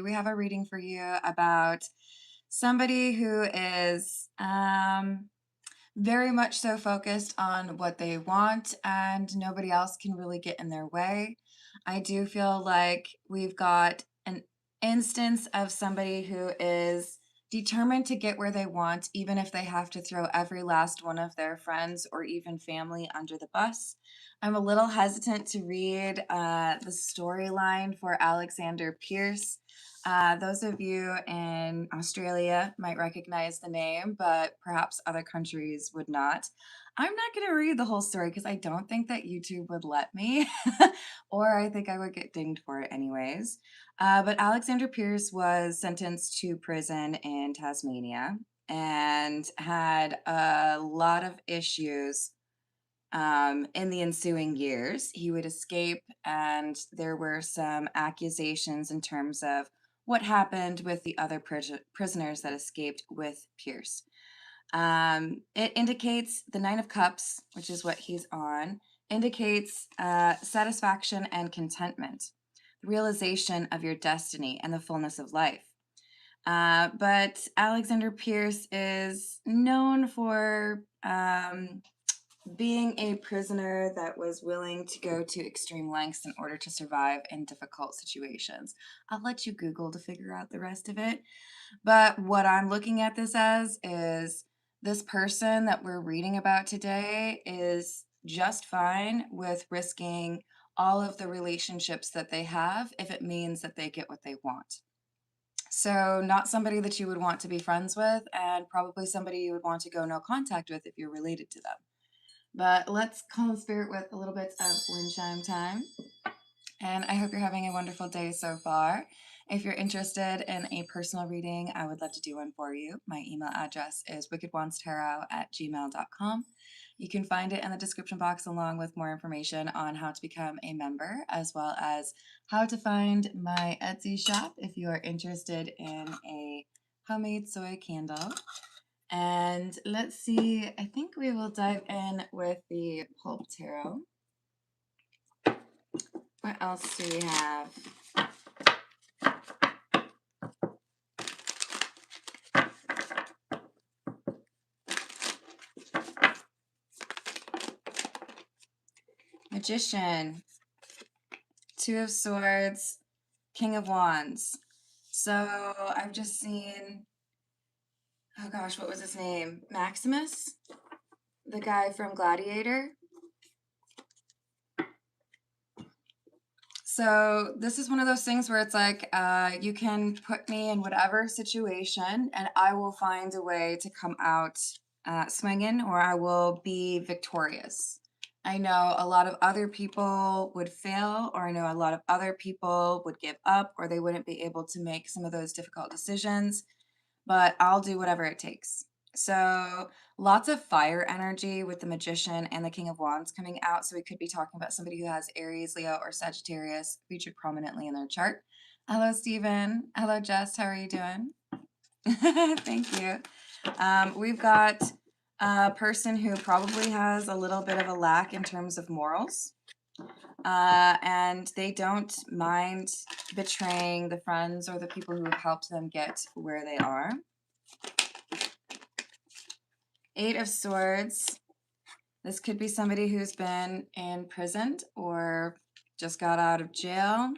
we have a reading for you about somebody who is very much so focused on what they want and nobody else can really get in their way. I do feel like we've got an instance of somebody who is determined to get where they want, even if they have to throw every last one of their friends or even family under the bus. I'm a little hesitant to read the storyline for Alexander Pierce. Those of you in Australia might recognize the name, but perhaps other countries would not. I'm not going to read the whole story because I don't think that YouTube would let me, or I think I would get dinged for it anyways. But Alexander Pierce was sentenced to prison in Tasmania and had a lot of issues in the ensuing years. He would escape, and there were some accusations in terms of what happened with the other prisoners that escaped with Pierce. It indicates the Nine of Cups, which is what he's on, indicates satisfaction and contentment, the realization of your destiny and the fullness of life. But Alexander Pierce is known for being a prisoner that was willing to go to extreme lengths in order to survive in difficult situations. I'll let you Google to figure out the rest of it. But what I'm looking at this as is this person that we're reading about today is just fine with risking all of the relationships that they have if it means that they get what they want. So, not somebody that you would want to be friends with, and probably somebody you would want to go no contact with if you're related to them. But let's calm spirit with a little bit of wind chime time. And I hope you're having a wonderful day so far. If you're interested in a personal reading, I would love to do one for you. My email address is wickedwandstarot@gmail.com. You can find it in the description box along with more information on how to become a member, as well as how to find my Etsy shop if you are interested in a homemade soy candle. And let's see, I think we will dive in with the Pulp Tarot. What else do we have? Magician, Two of Swords, King of Wands. So I've just seen, oh gosh, what was his name? Maximus? The guy from Gladiator? So this is one of those things where it's like, you can put me in whatever situation and I will find a way to come out swinging, or I will be victorious. I know a lot of other people would fail, or I know a lot of other people would give up, or they wouldn't be able to make some of those difficult decisions, but I'll do whatever it takes. So lots of fire energy with the Magician and the King of Wands coming out. So we could be talking about somebody who has Aries, Leo, or Sagittarius featured prominently in their chart. Hello, Stephen. Hello, Jess. How are you doing? Thank you. We've got a person who probably has a little bit of a lack in terms of morals. And they don't mind betraying the friends or the people who have helped them get where they are. Eight of Swords. This could be somebody who's been imprisoned or just got out of jail.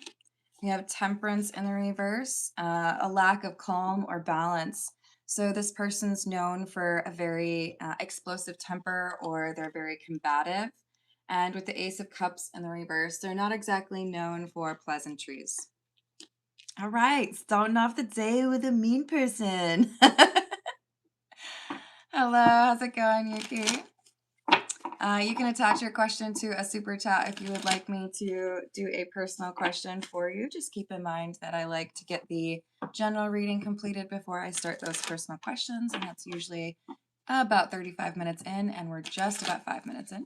We have Temperance in the reverse, a lack of calm or balance. So this person's known for a very explosive temper, or they're very combative. And with the Ace of Cups in the reverse, they're not exactly known for pleasantries. All right, starting off the day with a mean person. Hello, how's it going, Yuki? You can attach your question to a super chat if you would like me to do a personal question for you. Just keep in mind that I like to get the general reading completed before I start those personal questions, and that's usually about 35 minutes in, and we're just about 5 minutes in.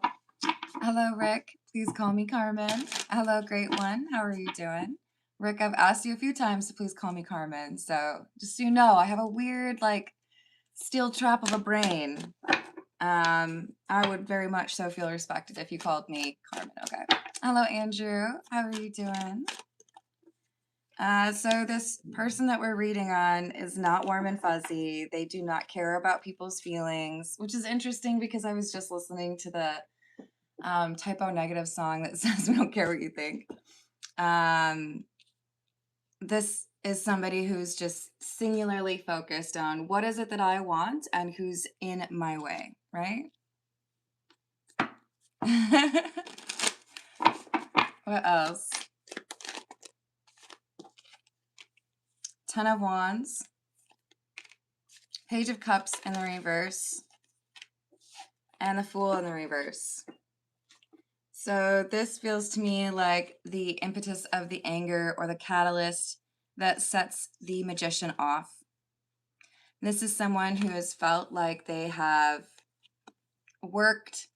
Hello, Rick. Please call me Carmen. Hello, great one. How are you doing? Rick, I've asked you a few times to please call me Carmen, so just so you know, I have a weird, steel trap of a brain. I would very much so feel respected if you called me Carmen. Okay. Hello, Andrew. How are you doing? So this person that we're reading on is not warm and fuzzy. They do not care about people's feelings, which is interesting because I was just listening to the Typo Negative song that says we don't care what you think. This is somebody who's just singularly focused on what is it that I want and who's in my way, right? What else? Ten of Wands, Page of Cups in the reverse, and the Fool in the reverse. So this feels to me like the impetus of the anger or the catalyst that sets the Magician off. This is someone who has felt like they have worked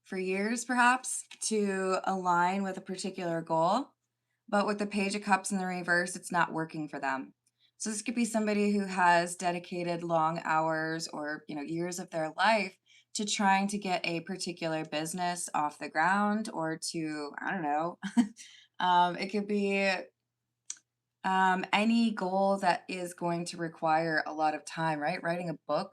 for years, perhaps, to align with a particular goal. But with the Page of Cups in the reverse, it's not working for them. So this could be somebody who has dedicated long hours or, years of their life to trying to get a particular business off the ground or to, I don't know, it could be any goal that is going to require a lot of time, right? Writing a book,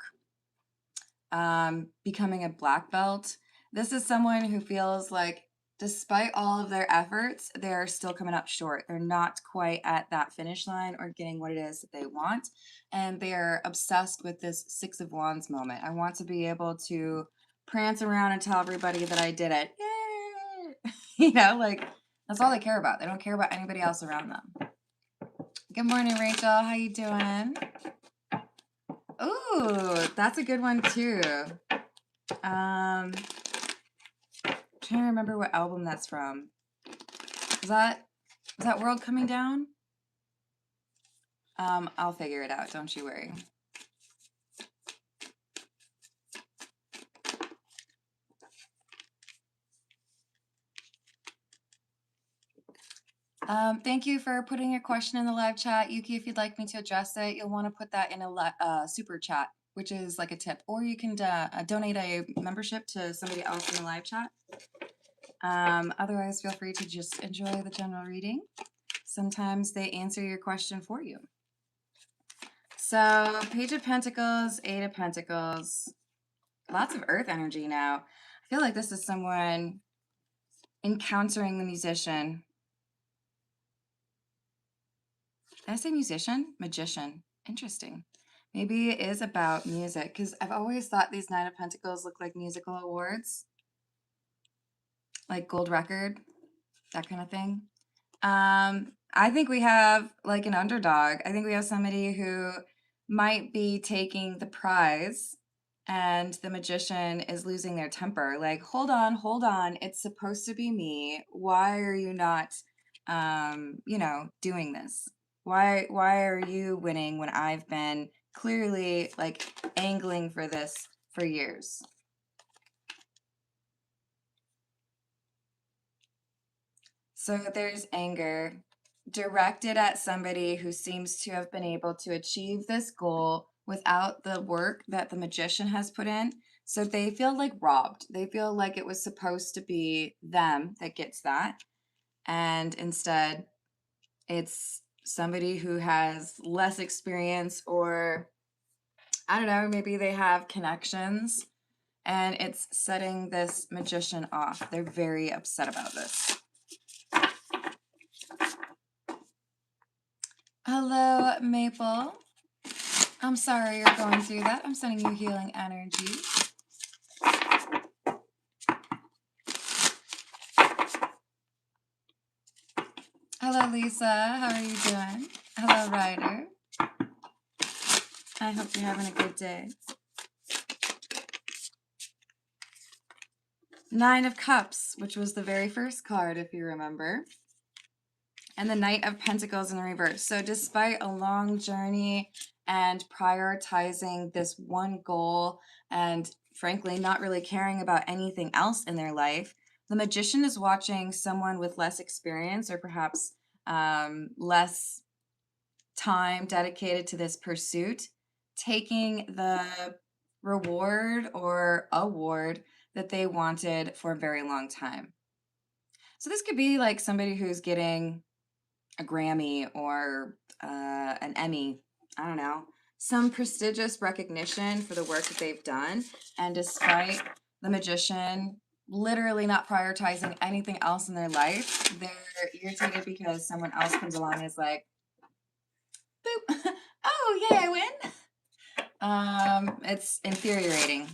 becoming a black belt. This is someone who feels like despite all of their efforts, they're still coming up short. They're not quite at that finish line or getting what it is that they want. And they're obsessed with this Six of Wands moment. I want to be able to prance around and tell everybody that I did it. Yay! Like that's all they care about. They don't care about anybody else around them. Good morning, Rachel. How you doing? Ooh, that's a good one too. Trying to remember what album that's from. Is that World Coming Down? I'll figure it out, don't you worry. Thank you for putting your question in the live chat. Yuki, if you'd like me to address it, you'll want to put that in a super chat, which is like a tip. Or you can donate a membership to somebody else in the live chat. Otherwise, feel free to just enjoy the general reading. Sometimes they answer your question for you. So, Page of Pentacles, Eight of Pentacles, lots of Earth energy now. I feel like this is someone encountering the musician. Did I say musician? Magician. Interesting. Maybe it is about music, because I've always thought these Nine of Pentacles look like musical awards, like gold record, that kind of thing. I think we have like an underdog. I think we have somebody who might be taking the prize and the magician is losing their temper. Like, hold on. It's supposed to be me. Why are you not, doing this? Why are you winning when I've been clearly like angling for this for years? So there's anger directed at somebody who seems to have been able to achieve this goal without the work that the magician has put in. So they feel like robbed. They feel like it was supposed to be them that gets that. And instead, it's somebody who has less experience, or I don't know, maybe they have connections, and it's setting this magician off. They're very upset about this. Hello, Maple. I'm sorry you're going through that. I'm sending you healing energy. Hello, Lisa. How are you doing? Hello, Ryder. I hope you're having a good day. Nine of Cups, which was the very first card, if you remember. And the Knight of Pentacles in the reverse. So despite a long journey and prioritizing this one goal and frankly not really caring about anything else in their life, the magician is watching someone with less experience or perhaps less time dedicated to this pursuit taking the reward or award that they wanted for a very long time. So this could be like somebody who's getting a Grammy or an Emmy, I don't know, some prestigious recognition for the work that they've done. And despite the magician literally not prioritizing anything else in their life, they're irritated because someone else comes along and is like, boop, oh, yay, I win. It's infuriating.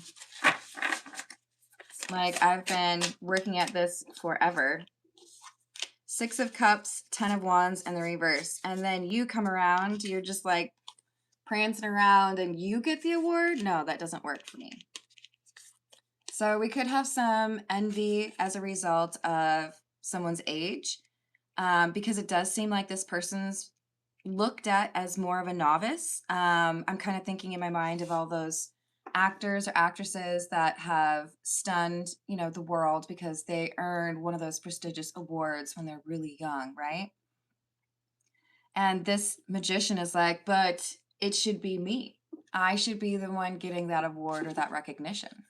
Like, I've been working at this forever. 6 of Cups, 10 of Wands, and the reverse. And then you come around, you're just like prancing around and you get the award? No, that doesn't work for me. So we could have some envy as a result of someone's age, because it does seem like this person's looked at as more of a novice. I'm kind of thinking in my mind of all those actors or actresses that have stunned, you know, the world because they earned one of those prestigious awards when they're really young, right? And this magician is like, but it should be me. I should be the one getting that award or that recognition.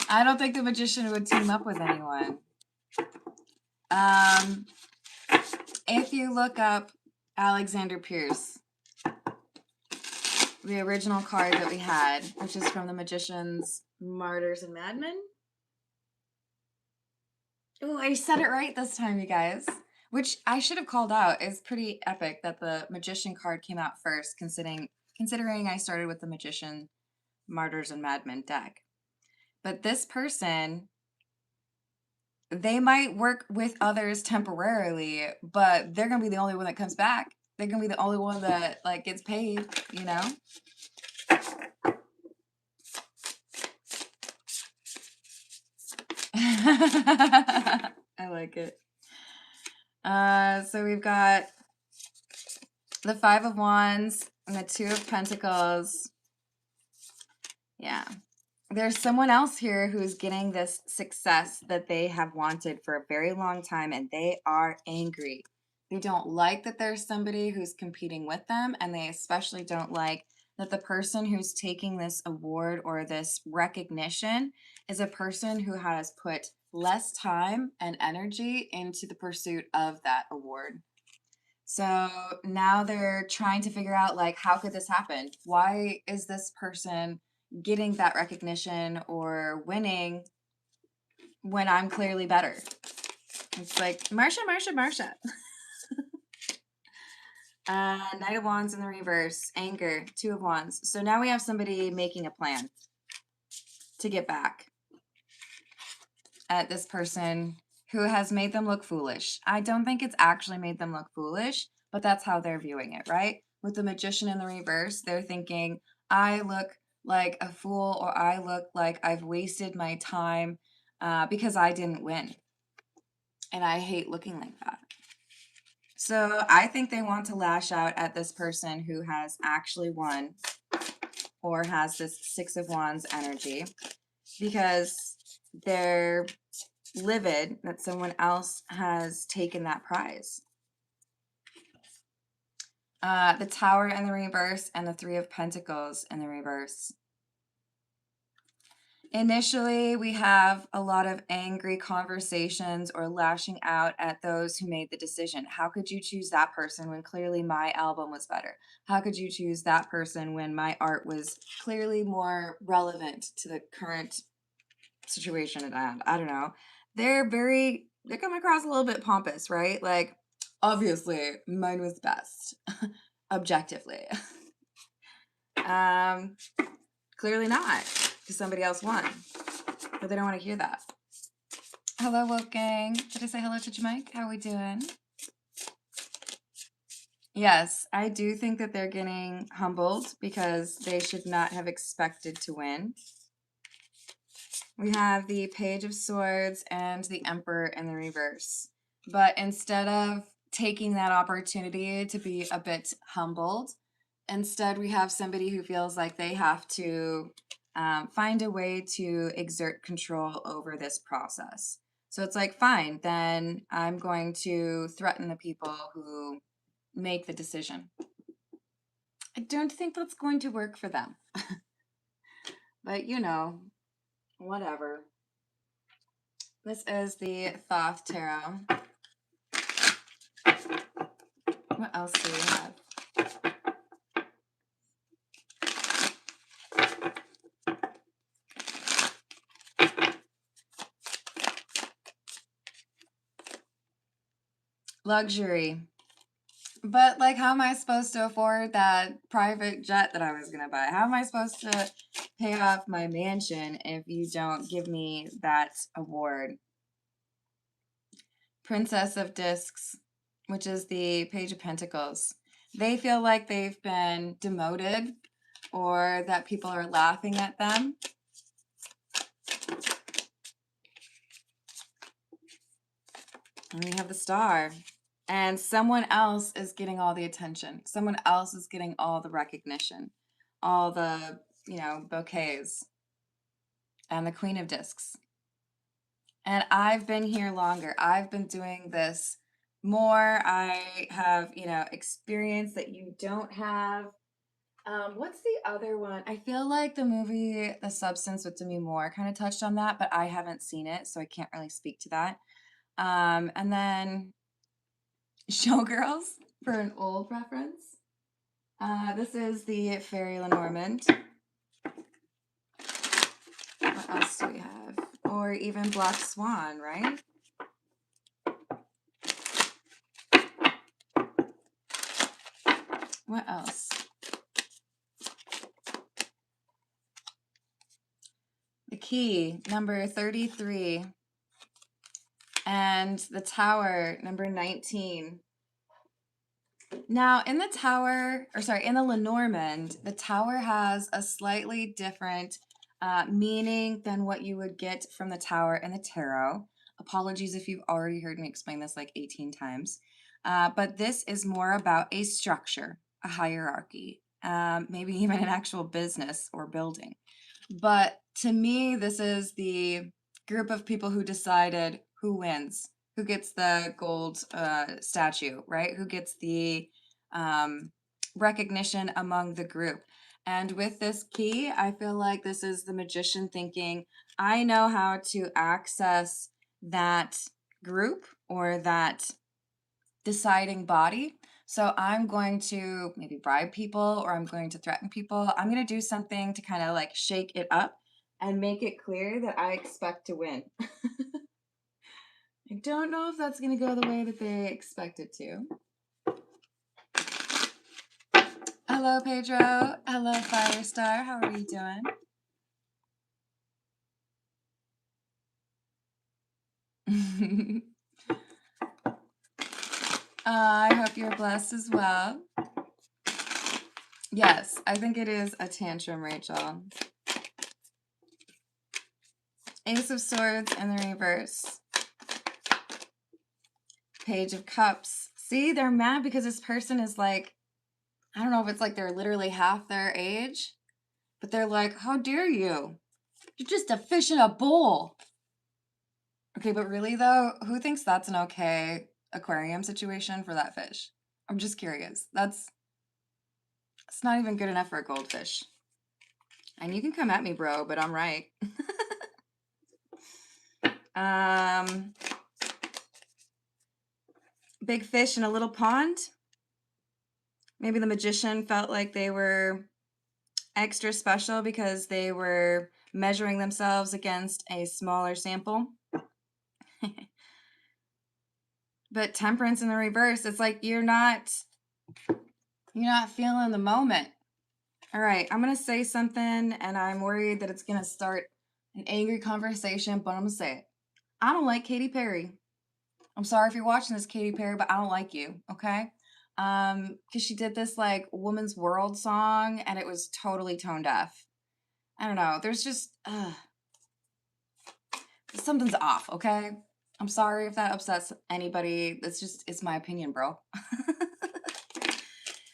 I don't think the magician would team up with anyone. If you look up Alexander Pierce, the original card that we had, which is from the Magician's Martyrs and Madmen. Oh, I said it right this time, you guys. Which I should have called out. It's pretty epic that the Magician card came out first, considering I started with the Magician Martyrs and Madmen deck. But this person, they might work with others temporarily, but they're going to be the only one that comes back. They're going to be the only one that like gets paid, you know? I like it. So we've got the 5 of Wands and the 2 of Pentacles. Yeah. There's someone else here who's getting this success that they have wanted for a very long time, and they are angry. They don't like that there's somebody who's competing with them, and they especially don't like that the person who's taking this award or this recognition is a person who has put less time and energy into the pursuit of that award. So now they're trying to figure out, like, how could this happen? Why is this person getting that recognition or winning when I'm clearly better? It's like, Marsha, Marsha, Marsha. Knight of Wands in the reverse, anger, 2 of Wands. So now we have somebody making a plan to get back at this person who has made them look foolish. I don't think it's actually made them look foolish, but that's how they're viewing it, right? With the Magician in the reverse, they're thinking, I look like a fool, or I look like I've wasted my time because I didn't win. And I hate looking like that. So I think they want to lash out at this person who has actually won or has this 6 of Wands energy because they're livid that someone else has taken that prize. The Tower in the reverse and the 3 of Pentacles in the reverse. Initially, we have a lot of angry conversations or lashing out at those who made the decision. How could you choose that person when clearly my album was better? How could you choose that person when my art was clearly more relevant to the current situation at hand? I don't know. They come across a little bit pompous, right? Like, obviously, mine was best, objectively. Clearly not, because somebody else won. But they don't want to hear that. Hello, Wolfgang. Did I say hello to Jamaica? How are we doing? Yes, I do think that they're getting humbled because they should not have expected to win. We have the Page of Swords and the Emperor in the reverse. But instead of taking that opportunity to be a bit humbled, instead we have somebody who feels like they have to find a way to exert control over this process. So it's like, fine, then I'm going to threaten the people who make the decision. I don't think that's going to work for them. But, you know, whatever. This is the Thoth Tarot. What else do we have? Luxury. But, like, how am I supposed to afford that private jet that I was going to buy? How am I supposed to pay off my mansion if you don't give me that award? Princess of Discs, which is the Page of Pentacles. They feel like they've been demoted or that people are laughing at them. And we have the Star. And someone else is getting all the attention. Someone else is getting all the recognition, all the, bouquets. And the Queen of Discs. And I've been here longer. I've been doing this more. I have, experience that you don't have. What's the other one? I feel like the movie The Substance with Demi Moore kind of touched on that, but I haven't seen it, so I can't really speak to that. And then Showgirls for an old reference. This is the Fairy Lenormand. What else do we have? Or even Black Swan, right? What else? The Key, number 33. And the Tower, number 19. Now, in the Tower, in the Lenormand, the Tower has a slightly different meaning than what you would get from the Tower in the Tarot. Apologies if you've already heard me explain this like 18 times. But this is more about a structure, a hierarchy, maybe even an actual business or building. But to me, this is the group of people who decided who wins, who gets the gold statue, right? Who gets the recognition among the group. And with this key, I feel like this is the magician thinking, I know how to access that group or that deciding body. So I'm going to maybe bribe people or I'm going to threaten people. I'm going to do something to kind of like shake it up and make it clear that I expect to win. I don't know if that's going to go the way that they expect it to. Hello, Pedro. Hello, Firestar. How are you doing? I hope you're blessed as well. Yes, I think it is a tantrum, Rachel. Ace of Swords in the reverse. Page of Cups. See, they're mad because this person is like, I don't know if it's like they're literally half their age, but they're like, how dare you? You're just a fish in a bowl. Okay, but really though, who thinks that's an okay aquarium situation for that fish? I'm just curious. It's not even good enough for a goldfish. And you can come at me, bro, but I'm right. Big fish in a little pond. Maybe the magician felt like they were extra special because they were measuring themselves against a smaller sample. But Temperance in the reverse, it's like you're not feeling the moment. All right, I'm going to say something and I'm worried that it's going to start an angry conversation, but I'm going to say it. I don't like Katy Perry. I'm sorry if you're watching this, Katy Perry, but I don't like you, okay? Because she did this like Woman's World song and it was totally tone deaf. I don't know. There's just something's off, okay? I'm sorry if that upsets anybody. It's my opinion, bro.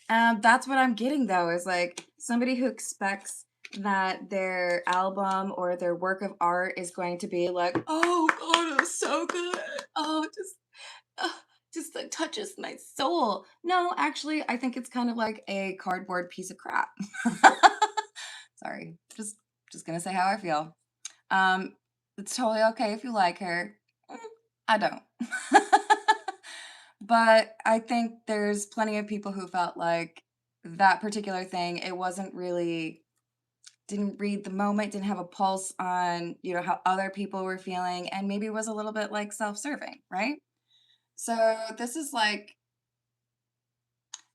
That's what I'm getting though, is like somebody who expects that their album or their work of art is going to be like, oh God, it was so good. Oh, just like touches my soul. No, actually, I think it's kind of like a cardboard piece of crap. Sorry, just gonna say how I feel. It's totally okay if you like her. I don't. But I think there's plenty of people who felt like that particular thing, it wasn't really, didn't read the moment, didn't have a pulse on, how other people were feeling, and maybe was a little bit like self-serving, right? So this is like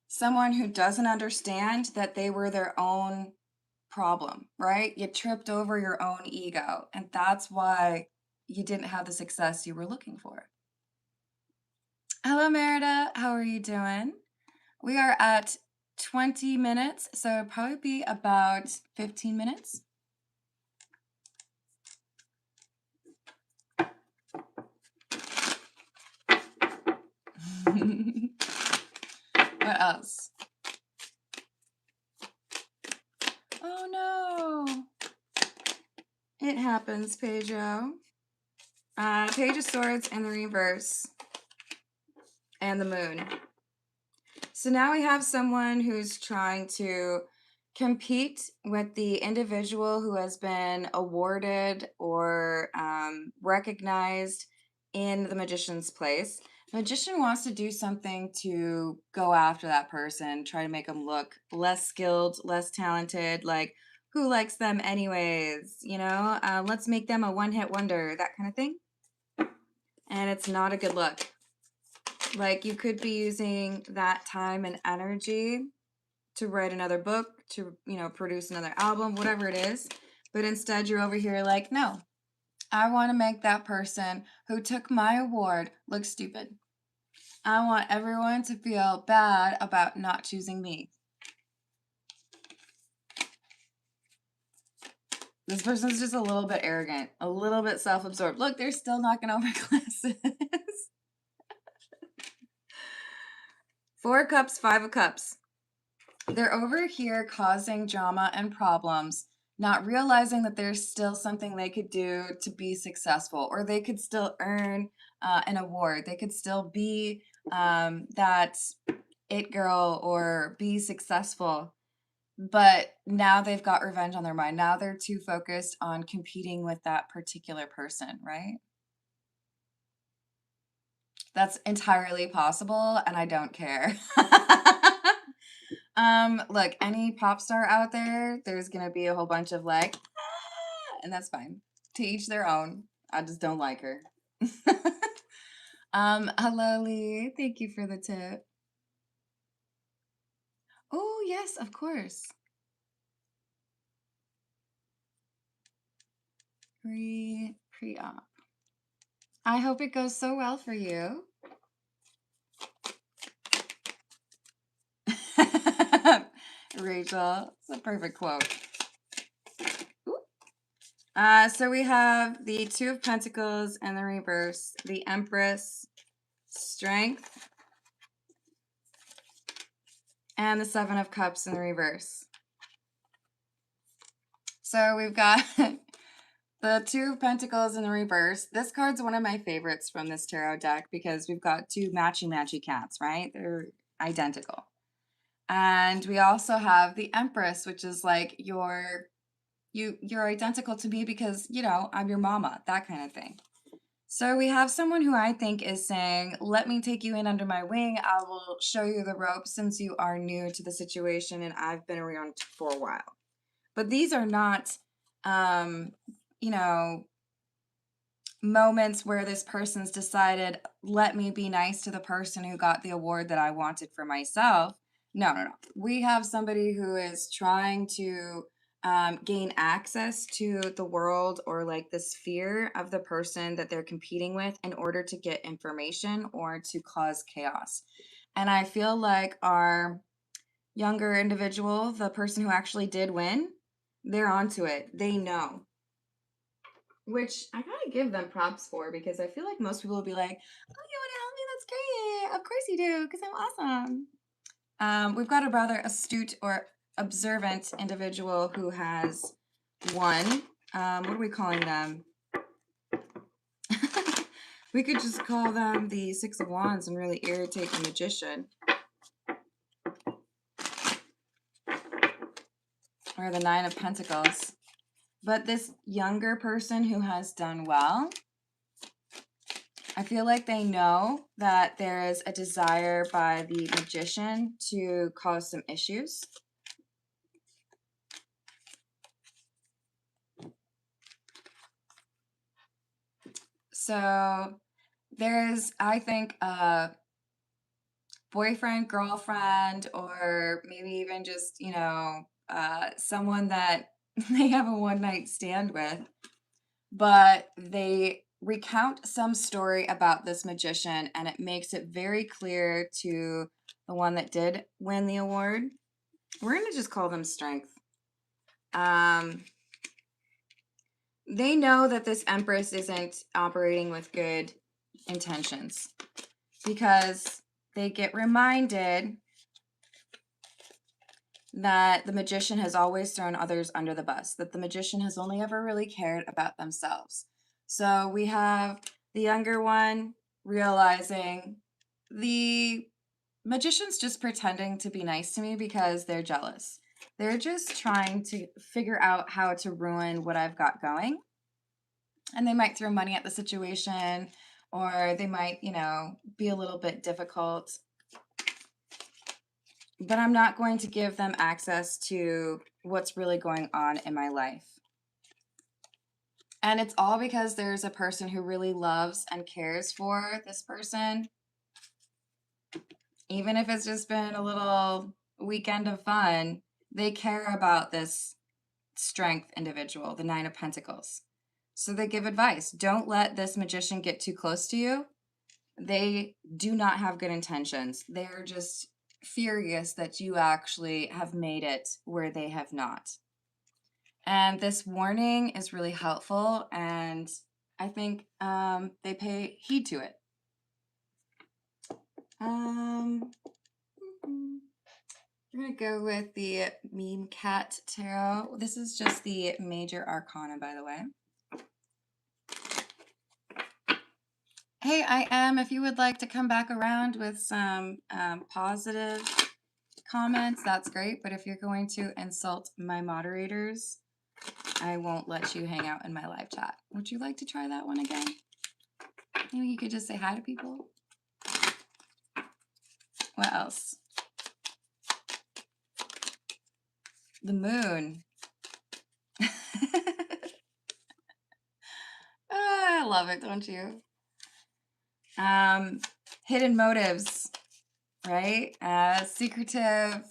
someone who doesn't understand that they were their own problem, right? You tripped over your own ego, and that's why you didn't have the success you were looking for. Hello, Merida. How are you doing? We are at 20 minutes, so it'll probably be about 15 minutes. What else? Oh no. It happens, Pedro. Page of Swords in the reverse. And the moon. So now we have someone who's trying to compete with the individual who has been awarded or recognized in the magician's place. Magician wants to do something to go after that person, try to make them look less skilled, less talented, like who likes them anyways, let's make them a one-hit wonder, that kind of thing. And it's not a good look. Like, you could be using that time and energy to write another book, to, produce another album, whatever it is. But instead, you're over here like, no, I want to make that person who took my award look stupid. I want everyone to feel bad about not choosing me. This person's just a little bit arrogant, a little bit self-absorbed. Look, they're still knocking over glasses. 4 of Cups, 5 of Cups. They're over here causing drama and problems, not realizing that there's still something they could do to be successful, or they could still earn an award. They could still be that it girl or be successful. But now they've got revenge on their mind. Now they're too focused on competing with that particular person, right? That's entirely possible, and I don't care. Look, any pop star out there, there's gonna be a whole bunch of like, "Ah," and that's fine. To each their own. I just don't like her. Hello, Lee. Thank you for the tip. Oh, yes, of course. Pre-op. I hope it goes so well for you. Rachel, it's a perfect quote. So we have the 2 of Pentacles in the reverse, the Empress, Strength, and the 7 of Cups in the reverse. So we've got the 2 of Pentacles in the reverse. This card's one of my favorites from this tarot deck because we've got 2 matchy cats, right? They're identical. And we also have the Empress, which is like you're identical to me because, I'm your mama, that kind of thing. So we have someone who I think is saying, let me take you in under my wing. I will show you the ropes since you are new to the situation and I've been around for a while. But these are not, moments where this person's decided, let me be nice to the person who got the award that I wanted for myself. No. We have somebody who is trying to gain access to the world or like the sphere of the person that they're competing with in order to get information or to cause chaos. And I feel like our younger individual, the person who actually did win, they're onto it. They know. Which I gotta give them props for because I feel like most people will be like, oh, you want to help me? That's great. Of course you do, because I'm awesome. We've got a rather astute or observant individual who has won. What are we calling them? We could just call them the 6 of Wands and really irritate the magician. Or the 9 of Pentacles. But this younger person who has done well, I feel like they know that there is a desire by the Magician to cause some issues. So there's, I think, a boyfriend, girlfriend, or maybe even just, someone that they have a one-night stand with, but they recount some story about this magician, and it makes it very clear to the one that did win the award. We're going to just call them strength. They know that this Empress isn't operating with good intentions because they get reminded that the magician has always thrown others under the bus, that the magician has only ever really cared about themselves. So we have the younger one realizing the magician's just pretending to be nice to me because they're jealous. They're just trying to figure out how to ruin what I've got going. And they might throw money at the situation, or they might, be a little bit difficult. But I'm not going to give them access to what's really going on in my life. And it's all because there's a person who really loves and cares for this person. Even if it's just been a little weekend of fun, they care about this strength individual, the Nine of Pentacles. So they give advice. Don't let this magician get too close to you. They do not have good intentions. They're just furious that you actually have made it where they have not. And this warning is really helpful, and I think they pay heed to it. We're going to go with the Meme Cat Tarot. This is just the major arcana, by the way. Hey, I am. If you would like to come back around with some positive comments, that's great. But if you're going to insult my moderators, I won't let you hang out in my live chat. Would you like to try that one again? Maybe you could just say hi to people. What else? The moon. I love it, don't you? Hidden motives, right? Secretive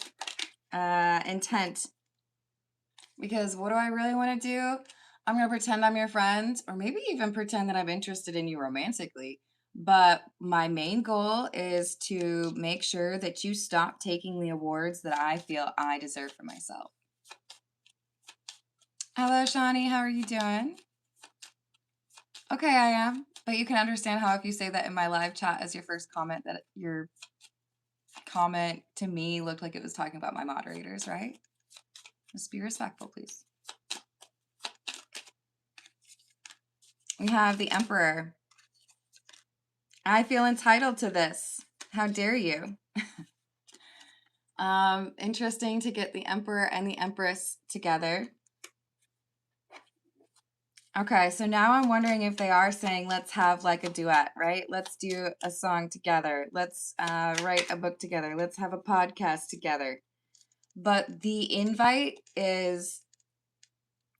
intent. Because what do I really want to do? I'm going to pretend I'm your friend, or maybe even pretend that I'm interested in you romantically. But my main goal is to make sure that you stop taking the awards that I feel I deserve for myself. Hello, Shawnee. How are you doing? Okay, I am. But you can understand how if you say that in my live chat as your first comment, that your comment to me looked like it was talking about my moderators, right? Just be respectful, please. We have the Emperor. I feel entitled to this. How dare you? Interesting to get the Emperor and the Empress together. Okay, so now I'm wondering if they are saying, let's have like a duet, right? Let's do a song together. Let's write a book together. Let's have a podcast together. But the invite is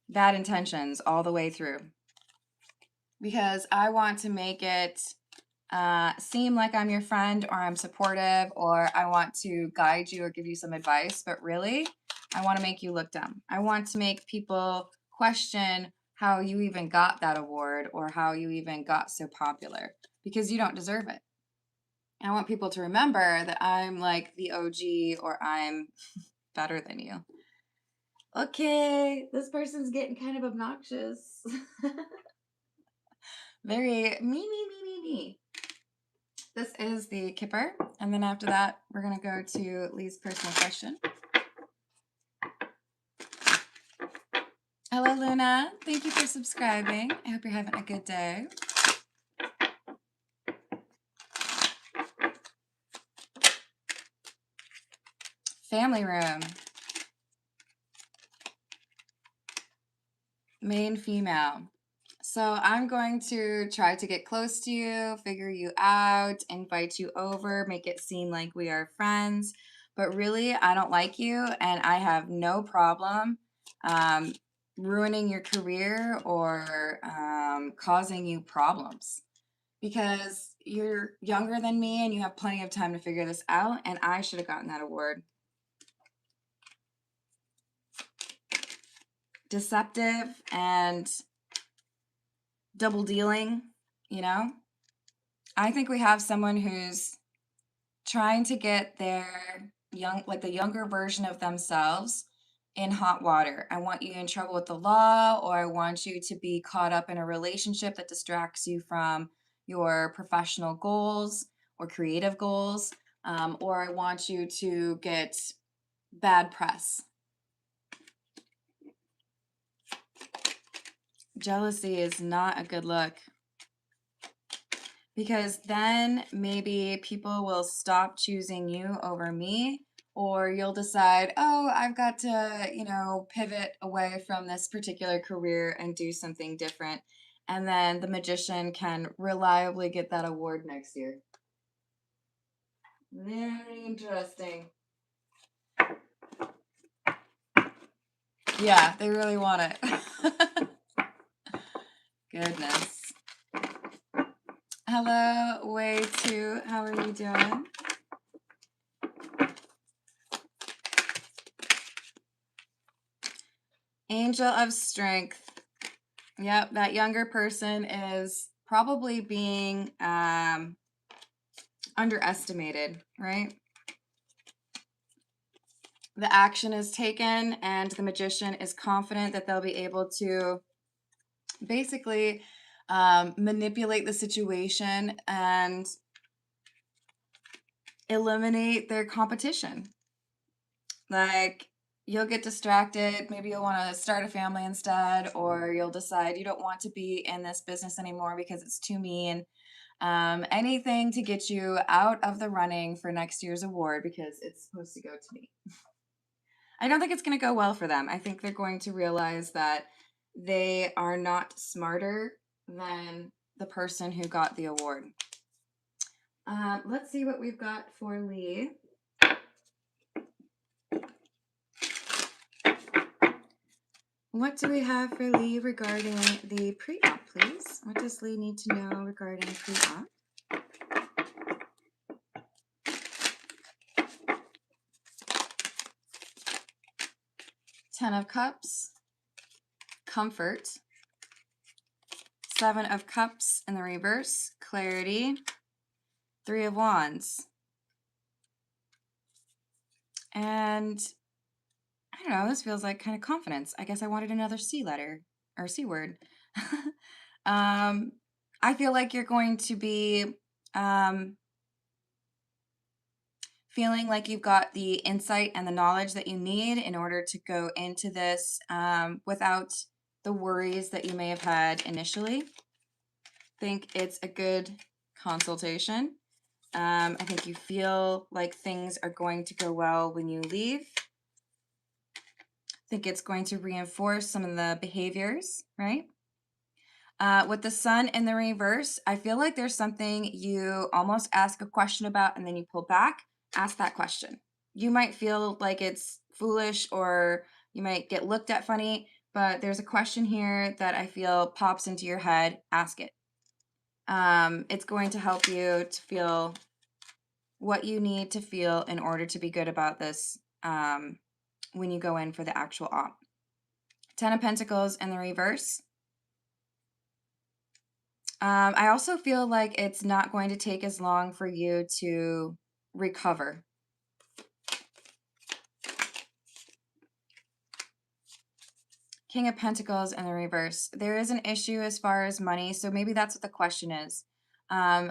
bad intentions all the way through. Because I want to make it seem like I'm your friend, or I'm supportive, or I want to guide you or give you some advice. But really, I want to make you look dumb. I want to make people question how you even got that award or how you even got so popular, because you don't deserve it. I want people to remember that I'm like the OG, or I'm better than you. Okay, this person's getting kind of obnoxious. Very me. This is the Kipper, and then after that, we're going to go to Lee's personal question. Hello, Luna. Thank you for subscribing. I hope you're having a good day. Family room. Main female. So I'm going to try to get close to you, figure you out, invite you over, make it seem like we are friends. But really, I don't like you, and I have no problem um, ruining your career or causing you problems because you're younger than me and you have plenty of time to figure this out, and I should have gotten that award. Deceptive and double dealing, you know? I think we have someone who's trying to get their the younger version of themselves in hot water. I want you in trouble with the law, or I want you to be caught up in a relationship that distracts you from your professional goals or creative goals, or I want you to get bad press. Jealousy is not a good look. Because then maybe people will stop choosing you over me, or you'll decide, oh, I've got to, pivot away from this particular career and do something different. And then the magician can reliably get that award next year. Very interesting. Yeah, they really want it. Goodness. Hello, way two. How are you doing? Angel of Strength. Yep, that younger person is probably being underestimated, right? The action is taken, and the magician is confident that they'll be able to basically manipulate the situation and eliminate their competition. Like, you'll get distracted. Maybe you'll want to start a family instead, or you'll decide you don't want to be in this business anymore because it's too mean. Anything to get you out of the running for next year's award because it's supposed to go to me. I don't think it's going to go well for them. I think they're going to realize that they are not smarter than the person who got the award. Let's see what we've got for Lee. What do we have for Lee regarding the pre-op, please? What does Lee need to know regarding pre-op? Ten of Cups, comfort. Seven of Cups in the reverse, clarity. Three of Wands. And I don't know, this feels like kind of confidence. I guess I wanted another C letter or C word. I feel like you're going to be feeling like you've got the insight and the knowledge that you need in order to go into this without the worries that you may have had initially. Think it's a good consultation. I think you feel like things are going to go well when you leave. I think it's going to reinforce some of the behaviors, right? With the sun in the reverse, I feel like there's something you almost ask a question about and then you pull back. Ask that question. You might feel like it's foolish or you might get looked at funny, but there's a question here that I feel pops into your head. Ask it. It's going to help you to feel what you need to feel in order to be good about this when you go in for the actual op. Ten of Pentacles in the reverse. I also feel like it's not going to take as long for you to recover. King of Pentacles in the reverse. There is an issue as far as money, so maybe that's what the question is.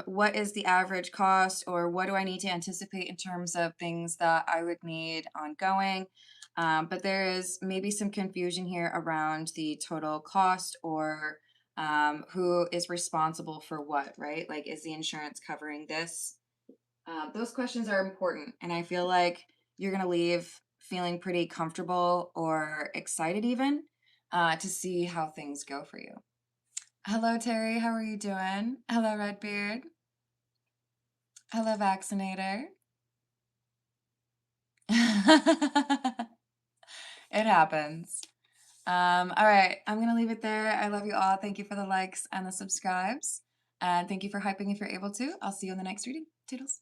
What is the average cost, or what do I need to anticipate in terms of things that I would need ongoing? But there is maybe some confusion here around the total cost or who is responsible for what, right? Like, is the insurance covering this? Those questions are important, and I feel like you're going to leave feeling pretty comfortable or excited even to see how things go for you. Hello, Terry. How are you doing? Hello, Redbeard. Hello, Vaccinator. It happens. All right, I'm gonna leave it there. I love you all. Thank you for the likes and the subscribes. And thank you for hyping if you're able to. I'll see you in the next reading. Toodles.